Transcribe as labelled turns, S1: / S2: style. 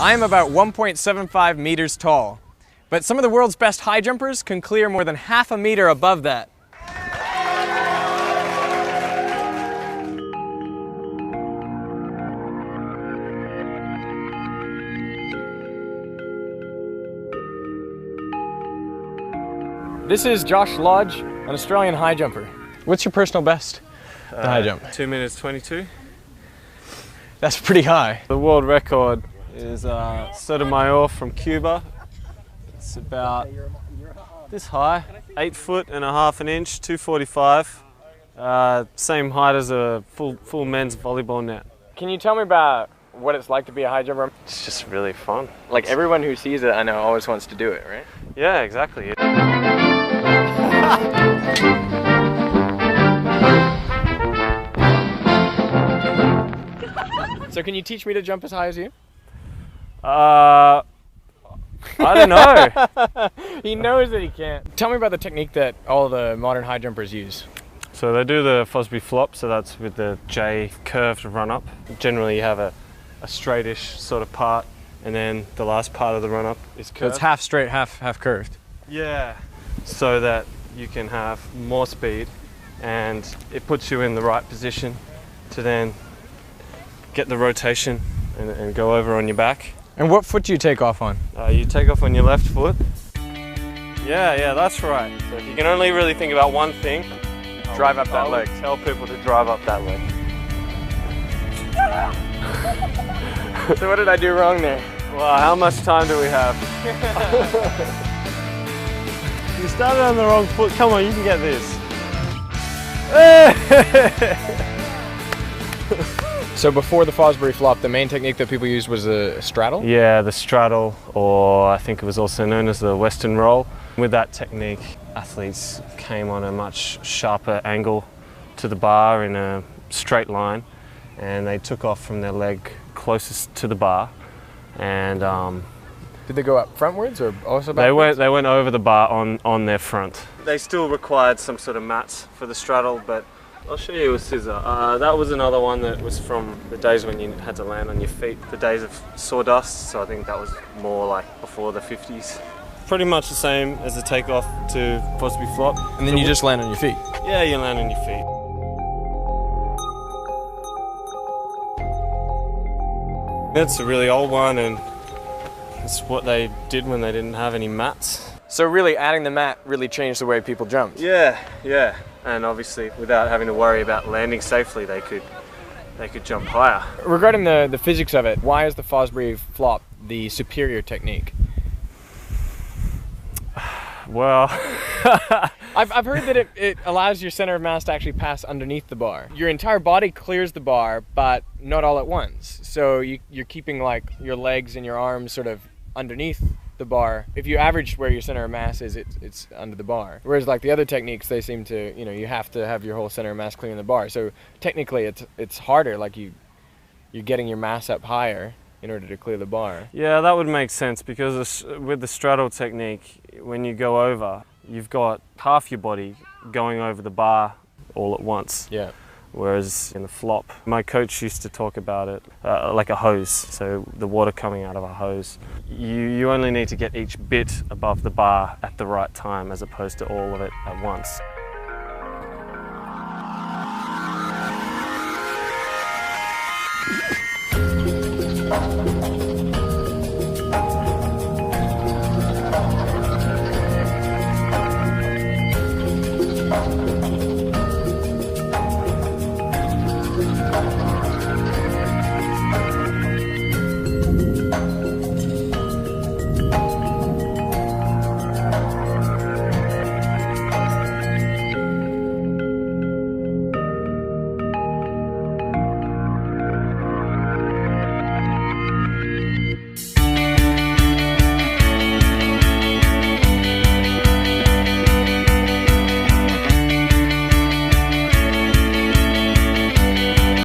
S1: I am about 1.75 meters tall, but some of the world's best high jumpers can clear more than half a meter above that. This is Josh Lodge, an Australian high jumper. What's your personal best? The high jump.
S2: 2 minutes 22.
S1: That's pretty high.
S2: The world record is Sotomayor from Cuba. It's about this high, 8.5 inches, 245. Same height as a full men's volleyball net.
S1: Can you tell me about what it's like to be a high jumper?
S2: It's just really fun.
S1: Like everyone who sees it, I know, always wants to do it, right?
S2: Yeah, exactly.
S1: So can you teach me to jump as high as you?
S2: I don't know.
S1: He knows that he can't. Tell me about the technique that all the modern high jumpers use.
S2: So they do the Fosbury flop, so that's with the J curved run up. Generally you have a straightish sort of part, and then the last part of the run up is curved.
S1: So it's half straight, half curved.
S2: Yeah, so that you can have more speed, and it puts you in the right position to then get the rotation and go over on your back.
S1: And what foot do you take off on?
S2: You take off on your left foot. Yeah, that's right. So if you can only really think about one thing,
S1: Drive up that leg.
S2: Tell people to drive up that leg.
S1: So what did I do wrong there?
S2: Well, how much time do we have? You started on the wrong foot. Come on, you can get this.
S1: So before the Fosbury flop, the main technique that people used was a straddle?
S2: Yeah, the straddle, or I think it was also known as the Western roll. With that technique, athletes came on a much sharper angle to the bar in a straight line, and they took off from their leg closest to the bar. And
S1: did they go up frontwards or also backwards?
S2: They went over the bar on their front. They still required some sort of mats for the straddle, but I'll show you a scissor. That was another one that was from the days when you had to land on your feet, the days of sawdust, so I think that was more like before the 50s. Pretty much the same as the takeoff to Fosbury flop.
S1: And then you just land on your feet?
S2: Yeah, you land on your feet. It's a really old one, and it's what they did when they didn't have any mats.
S1: So really adding the mat really changed the way people jumped?
S2: Yeah. And obviously without having to worry about landing safely, they could jump higher.
S1: Regarding the physics of it, why is the Fosbury flop the superior technique?
S2: Well,
S1: I've heard that it allows your center of mass to actually pass underneath the bar. Your entire body clears the bar, but not all at once. So you're keeping like your legs and your arms sort of underneath the bar. If you average where your center of mass is, it's under the bar. Whereas like the other techniques, they seem to, you have to have your whole center of mass clearing the bar. So technically it's harder, like you're getting your mass up higher in order to clear the bar.
S2: Yeah, that would make sense, because with the straddle technique, when you go over, you've got half your body going over the bar all at once.
S1: Yeah.
S2: Whereas in the flop, my coach used to talk about it like a hose, so the water coming out of a hose. You only need to get each bit above the bar at the right time, as opposed to all of it at once.